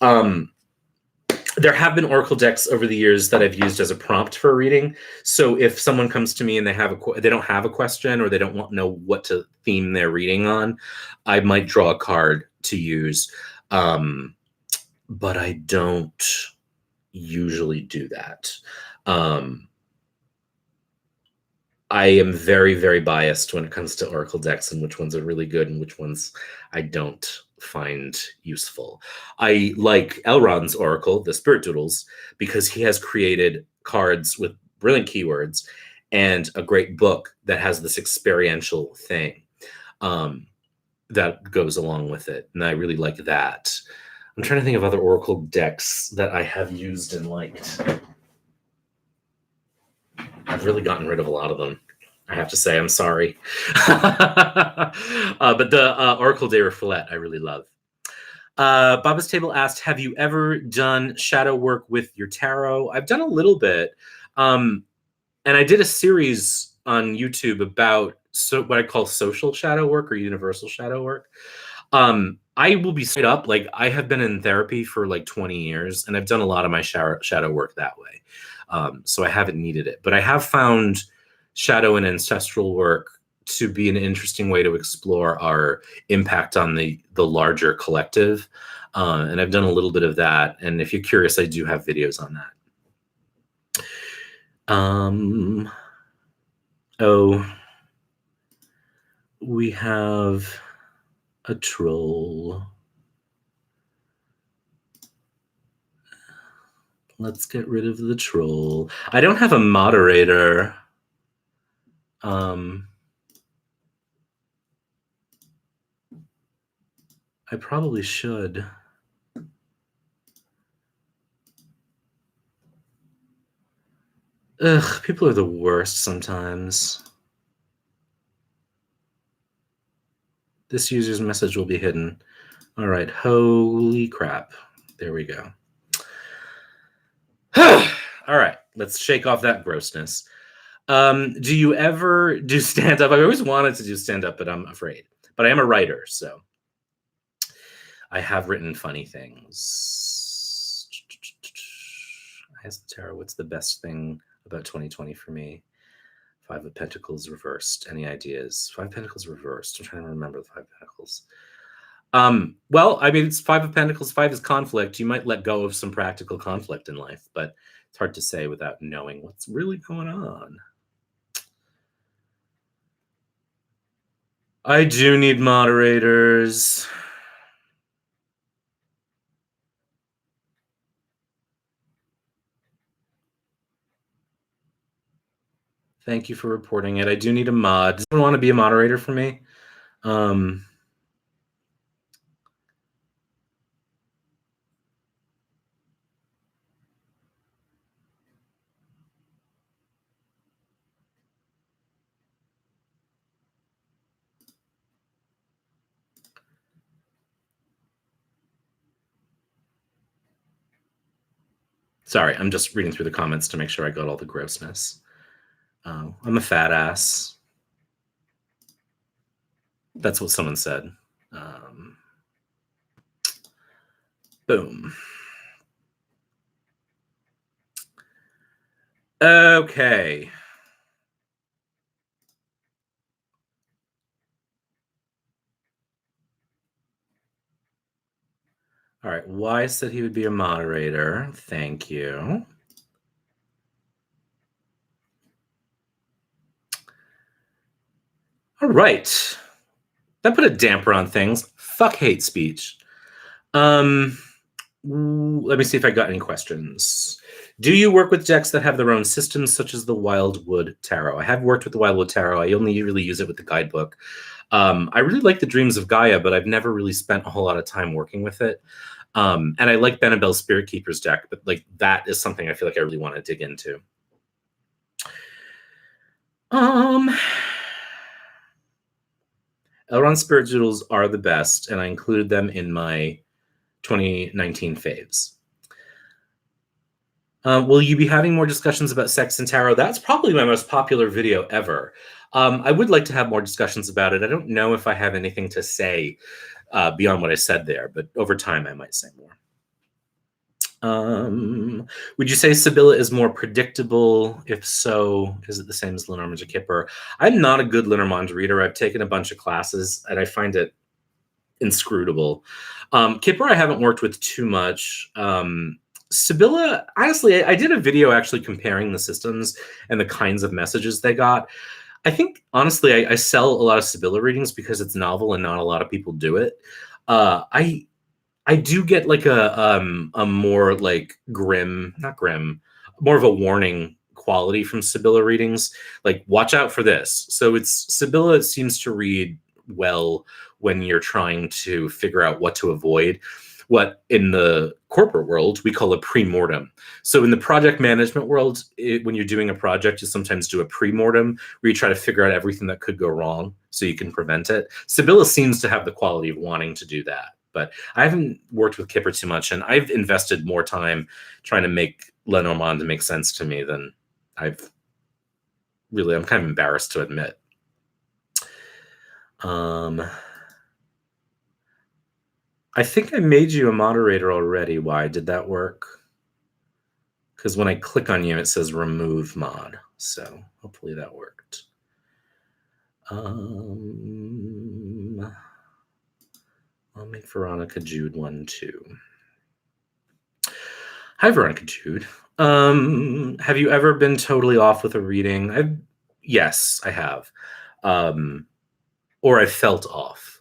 There have been oracle decks over the years that I've used as a prompt for a reading. So if someone comes to me and they don't have a question, or they don't know what to theme their reading on, I might draw a card to use. But I don't usually do that. I am very, very biased when it comes to oracle decks and which ones are really good and which ones I don't find useful. I like Elrond's oracle, the Spirit Doodles, because he has created cards with brilliant keywords and a great book that has this experiential thing that goes along with it. And I really like that. I'm trying to think of other oracle decks that I have used and liked. I've really gotten rid of a lot of them, I have to say. I'm sorry. But the Oracle de Reflet, I really love. Baba's Table asked, have you ever done shadow work with your tarot? I've done a little bit. And I did a series on YouTube about what I call social shadow work or universal shadow work. I will be straight up, like, I have been in therapy for like 20 years, and I've done a lot of my shadow work that way. So I haven't needed it, but I have found shadow and ancestral work to be an interesting way to explore our impact on the larger collective. And I've done a little bit of that. And if you're curious, I do have videos on that. Oh, we have a troll. Let's get rid of the troll. I don't have a moderator. I probably should. Ugh, people are the worst sometimes. This user's message will be hidden. All right, holy crap. There we go. All right, let's shake off that grossness. Do you ever do stand-up? I always wanted to do stand-up, but I'm afraid. But I am a writer, so I have written funny things. I asked the tarot, what's the best thing about 2020 for me? Five of Pentacles reversed. Any ideas? Five Pentacles reversed. I'm trying to remember the Five Pentacles. Well, I mean, it's Five of Pentacles. Five is conflict. You might let go of some practical conflict in life, but it's hard to say without knowing what's really going on. I do need moderators. Thank you for reporting it. I do need a mod. Does anyone want to be a moderator for me? Sorry, I'm just reading through the comments to make sure I got all the grossness. I'm a fat ass. That's what someone said. Boom. Okay. All right. Wise said he would be a moderator. Thank you. All right. That put a damper on things. Fuck hate speech. Let me see if I got any questions. Do you work with decks that have their own systems, such as the Wildwood Tarot? I have worked with the Wildwood Tarot. I only really use it with the guidebook. I really like the Dreams of Gaia, but I've never really spent a whole lot of time working with it. And I like Benabel's Spirit Keepers deck, but like that is something I feel like I really want to dig into. Elrond Spirit Doodles are the best, and I included them in my 2019 faves. Will you be having more discussions about sex and tarot? That's probably my most popular video ever. I would like to have more discussions about it. I don't know if I have anything to say beyond what I said there, but over time I might say more. Would you say Sibylla is more predictable? If so, is it the same as Lenormand or Kipper? I'm not a good Lenormand reader. I've taken a bunch of classes and I find it inscrutable. Kipper I haven't worked with too much. Sibylla, honestly, I did a video actually comparing the systems and the kinds of messages they got. I think, honestly, I sell a lot of Sibylla readings because it's novel and not a lot of people do it. I do get like a more like grim, not grim, more of a warning quality from Sibylla readings. Like, watch out for this. So Sibylla seems to read well when you're trying to figure out what to avoid. What in the corporate world we call a pre-mortem. So in the project management world, when you're doing a project, you sometimes do a pre-mortem where you try to figure out everything that could go wrong so you can prevent it. Sibylla seems to have the quality of wanting to do that. But I haven't worked with Kipper too much, and I've invested more time trying to make Lenormand make sense to me than I'm kind of embarrassed to admit. I think I made you a moderator already. Why did that work? Because when I click on you, it says remove mod. So hopefully that worked. I'll make Veronica Jude one too. Hi, Veronica Jude. Have you ever been totally off with a reading? Yes, I have. Or I felt off.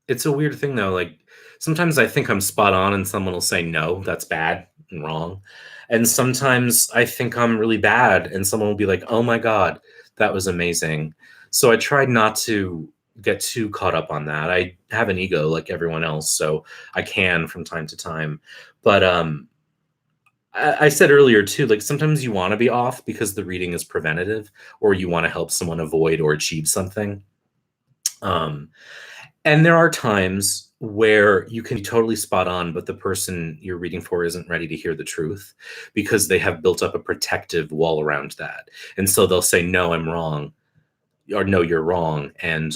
It's a weird thing though. Like, sometimes I think I'm spot on and someone will say, no, that's bad and wrong. And sometimes I think I'm really bad and someone will be like, oh my God, that was amazing. So I tried not to get too caught up on that. I have an ego like everyone else, so I can from time to time. But I said earlier too, like sometimes you want to be off because the reading is preventative or you want to help someone avoid or achieve something. And there are times where you can be totally spot on, but the person you're reading for isn't ready to hear the truth because they have built up a protective wall around that. And so they'll say, no, I'm wrong, or no, you're wrong. And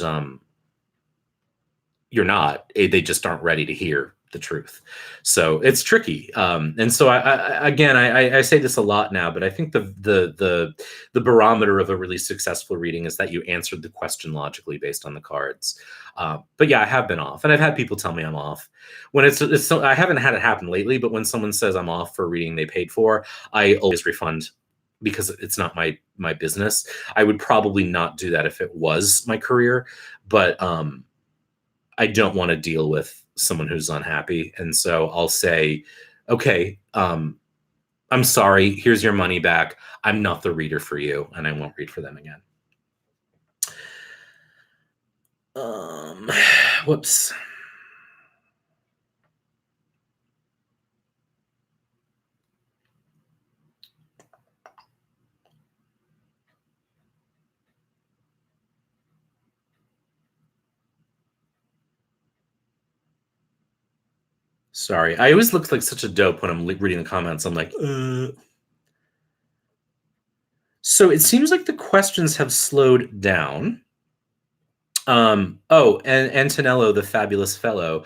you're not. They just aren't ready to hear the truth. So it's tricky. And so I say this a lot now, but I think the barometer of a really successful reading is that you answered the question logically based on the cards. But yeah, I have been off, and I've had people tell me I'm off. When I haven't had it happen lately, but when someone says I'm off for a reading they paid for, I always refund because it's not my business. I would probably not do that if it was my career, but I don't want to deal with someone who's unhappy. And so I'll say, okay, I'm sorry, here's your money back. I'm not the reader for you, and I won't read for them again. Whoops. Sorry, I always look like such a dope when I'm reading the comments. I'm like, So it seems like the questions have slowed down. And Antonello, the fabulous fellow,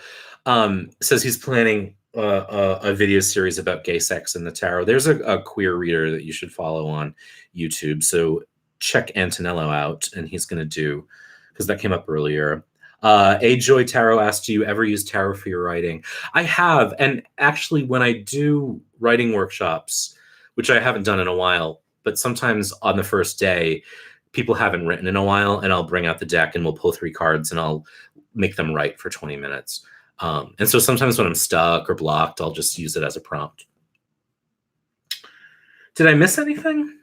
says he's planning a video series about gay sex in the tarot. There's a queer reader that you should follow on YouTube. So check Antonello out, and he's going to do, because that came up earlier. A Joy Tarot asked, do you ever use tarot for your writing? I have. And actually, when I do writing workshops, which I haven't done in a while, but sometimes on the first day, people haven't written in a while, and I'll bring out the deck and we'll pull 3 cards and I'll make them write for 20 minutes. And so sometimes when I'm stuck or blocked, I'll just use it as a prompt. Did I miss anything?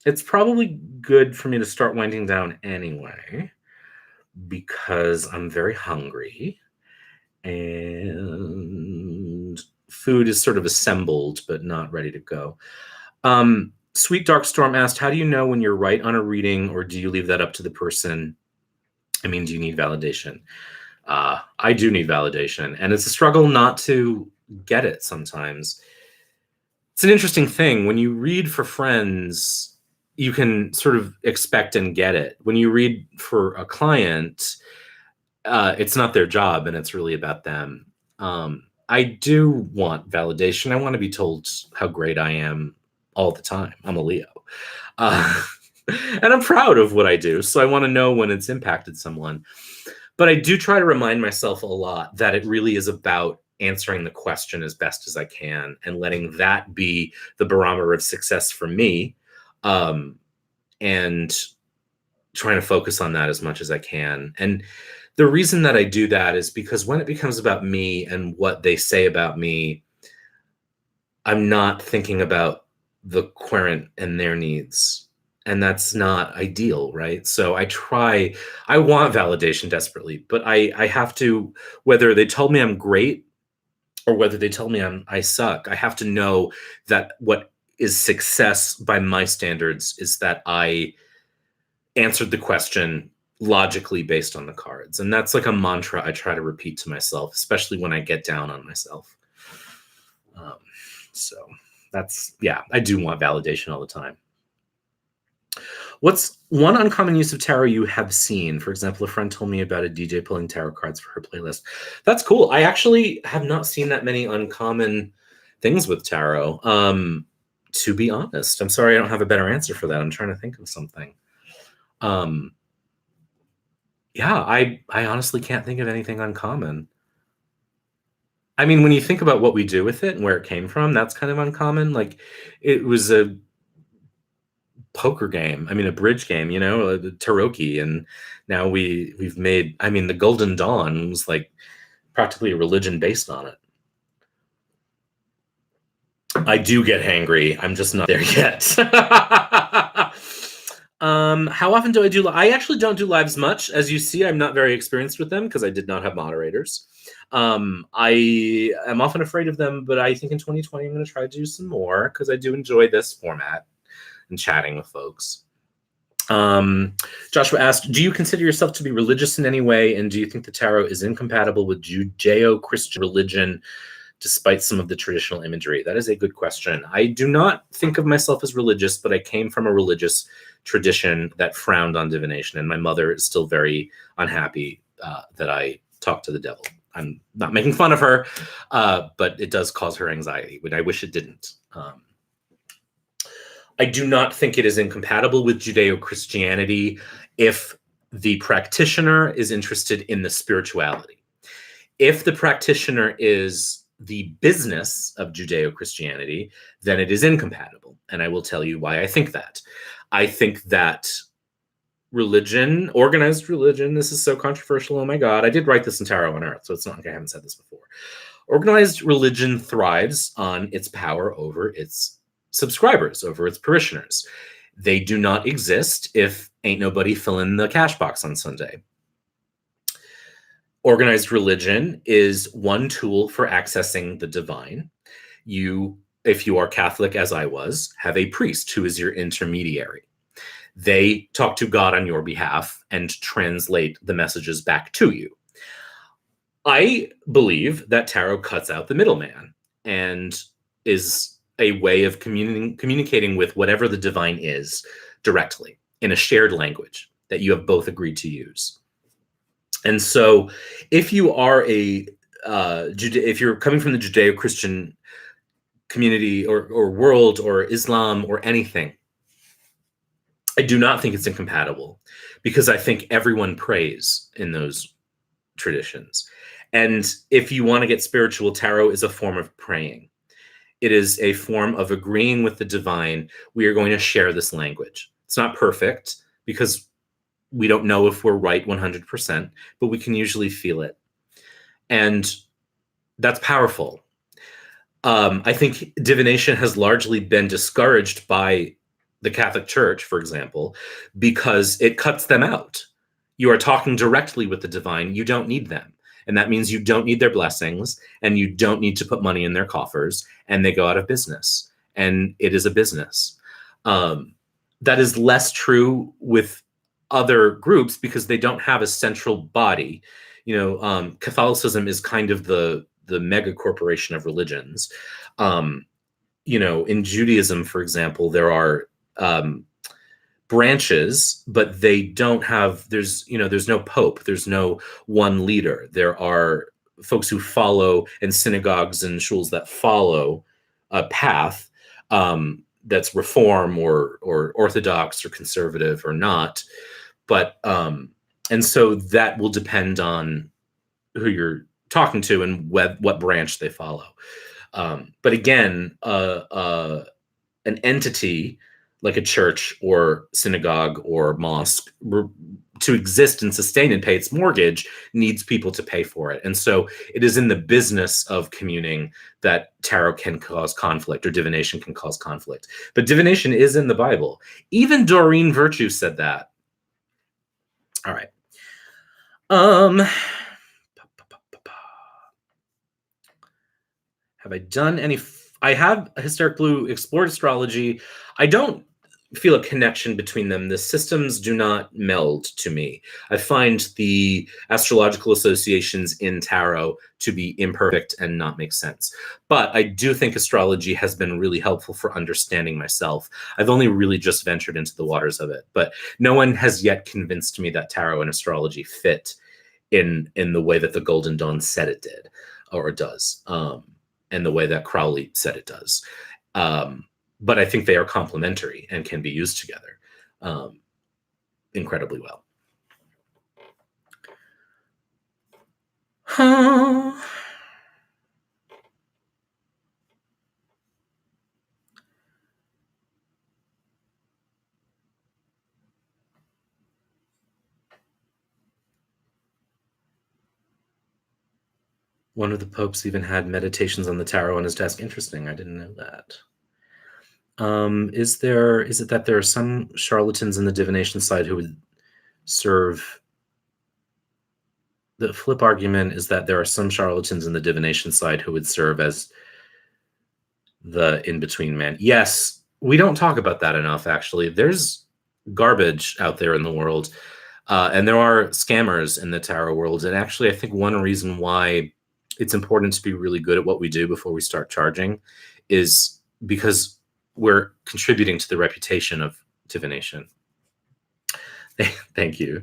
It's probably good for me to start winding down anyway, because I'm very hungry and food is sort of assembled but not ready to go. Sweet Dark Storm asked, how do you know when you're right on a reading, or do you leave that up to the person? I mean, do you need validation? I do need validation, and it's a struggle not to get it sometimes. It's an interesting thing. When you read for friends, you can sort of expect and get it. When you read for a client, it's not their job and it's really about them. I do want validation. I want to be told how great I am all the time. I'm a Leo. Uh, and I'm proud of what I do. So I want to know when it's impacted someone. But I do try to remind myself a lot that it really is about answering the question as best as I can and letting that be the barometer of success for me. And trying to focus on that as much as I can. And the reason that I do that is because when it becomes about me and what they say about me, I'm not thinking about the querent and their needs. And that's not ideal, right? So I want validation desperately, but I have to, whether they told me I'm great or whether they tell me I suck, I have to know that what is success by my standards is that I answered the question logically based on the cards. And that's like a mantra I try to repeat to myself, especially when I get down on myself. So yeah, I do want validation all the time. What's one uncommon use of tarot you have seen? For example, a friend told me about a DJ pulling tarot cards for her playlist. That's cool. I actually have not seen that many uncommon things with tarot. To be honest, I'm sorry I don't have a better answer for that. I'm trying to think of something. Yeah, I honestly can't think of anything uncommon. I mean, when you think about what we do with it and where it came from, that's kind of uncommon. Like, it was a poker game. I mean, a bridge game, the Taroki, and now we've made. I mean, the Golden Dawn was like practically a religion based on it. I do get hangry. I'm just not there yet. How often do I do? I actually don't do lives much. As you see, I'm not very experienced with them because I did not have moderators. I am often afraid of them, but I think in 2020 I'm going to try to do some more because I do enjoy this format and chatting with folks. Joshua asked, do you consider yourself to be religious in any way? And do you think the tarot is incompatible with Judeo-Christian religion, despite some of the traditional imagery? That is a good question. I do not think of myself as religious, but I came from a religious tradition that frowned on divination, and my mother is still very unhappy that I talk to the devil. I'm not making fun of her, but it does cause her anxiety, but I wish it didn't. I do not think it is incompatible with Judeo-Christianity if the practitioner is interested in the spirituality. If the practitioner is the business of Judeo-Christianity, then it is incompatible. And I will tell you why I think that. I think that religion, organized religion, this is so controversial, oh my God. I did write this in Tarot on Earth, so it's not like I haven't said this before. Organized religion thrives on its power over its subscribers, over its parishioners. They do not exist if ain't nobody filling the cash box on Sunday. Organized religion is one tool for accessing the divine. You, if you are Catholic, as I was, have a priest who is your intermediary. They talk to God on your behalf and translate the messages back to you. I believe that tarot cuts out the middleman and is a way of communicating with whatever the divine is directly in a shared language that you have both agreed to use. And so if you are if you're coming from the Judeo-Christian community or world or Islam or anything, I do not think it's incompatible because I think everyone prays in those traditions. And if you want to get spiritual, tarot is a form of praying. It is a form of agreeing with the divine. We are going to share this language. It's not perfect because we don't know if we're right 100%, but we can usually feel it. And that's powerful. I think divination has largely been discouraged by the Catholic Church, for example, because it cuts them out. You are talking directly with the divine. You don't need them. And that means you don't need their blessings and you don't need to put money in their coffers, and they go out of business. And it is a business. That is less true with other groups because they don't have a central body. Catholicism is kind of the mega corporation of religions. In Judaism, for example, there are branches, but they don't have, there's no pope, there's no one leader. There are folks who follow, and synagogues and shuls that follow a path that's reform or orthodox or conservative or not. But and so that will depend on who you're talking to and what branch they follow. But again, an entity like a church or synagogue or mosque to exist and sustain and pay its mortgage needs people to pay for it. And so it is in the business of communing that tarot can cause conflict, or divination can cause conflict. But divination is in the Bible. Even Doreen Virtue said that. All right. Have I done any? I have Hysteric Blue explored astrology. I don't feel a connection between them. The systems do not meld to me. I find the astrological associations in tarot to be imperfect and not make sense. But I do think astrology has been really helpful for understanding myself. I've only really just ventured into the waters of it, but no one has yet convinced me that tarot and astrology fit in the way that the Golden Dawn said it did, or it does, and the way that Crowley said it does. But I think they are complementary and can be used together incredibly well. One of the popes even had meditations on the tarot on his desk. Interesting. I didn't know that. Is it that there are some charlatans in the divination side who would serve? The flip argument is that there are some charlatans in the divination side who would serve as the in-between man. Yes, we don't talk about that enough, actually. There's garbage out there in the world, and there are scammers in the tarot world. And actually, I think one reason why it's important to be really good at what we do before we start charging is because we're contributing to the reputation of divination. Thank you.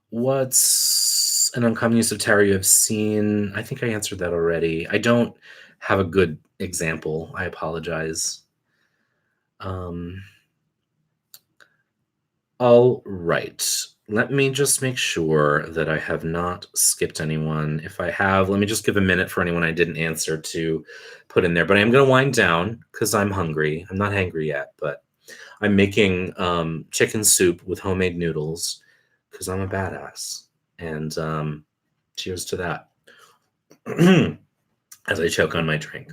What's an uncommon use of tarot you have seen? I think I answered that already. I don't have a good example. I apologize. All right. Let me just make sure that I have not skipped anyone. If I have, let me just give a minute for anyone I didn't answer to put in there. But I'm going to wind down because I'm hungry. I'm not hangry yet, but I'm making chicken soup with homemade noodles because I'm a badass. And cheers to that as I choke on my drink.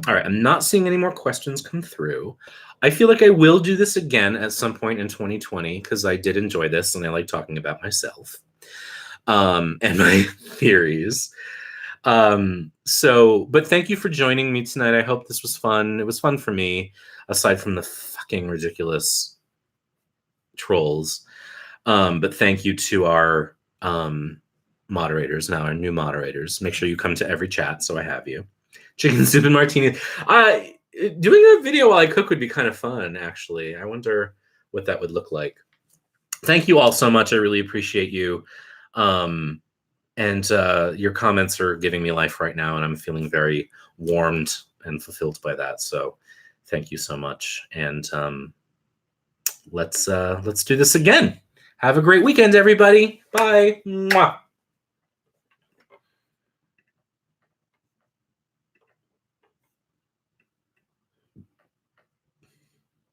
All right, I'm not seeing any more questions come through. I feel like I will do this again at some point in 2020 because I did enjoy this and I like talking about myself and my theories. But thank you for joining me tonight. I hope this was fun. It was fun for me, aside from the fucking ridiculous trolls. But thank you to our moderators, now our new moderators. Make sure you come to every chat so I have you. Chicken soup and martini. Doing a video while I cook would be kind of fun, actually. I wonder what that would look like. Thank you all so much. I really appreciate you. And your comments are giving me life right now, and I'm feeling very warmed and fulfilled by that. So thank you so much. And let's do this again. Have a great weekend, everybody. Bye. Mwah.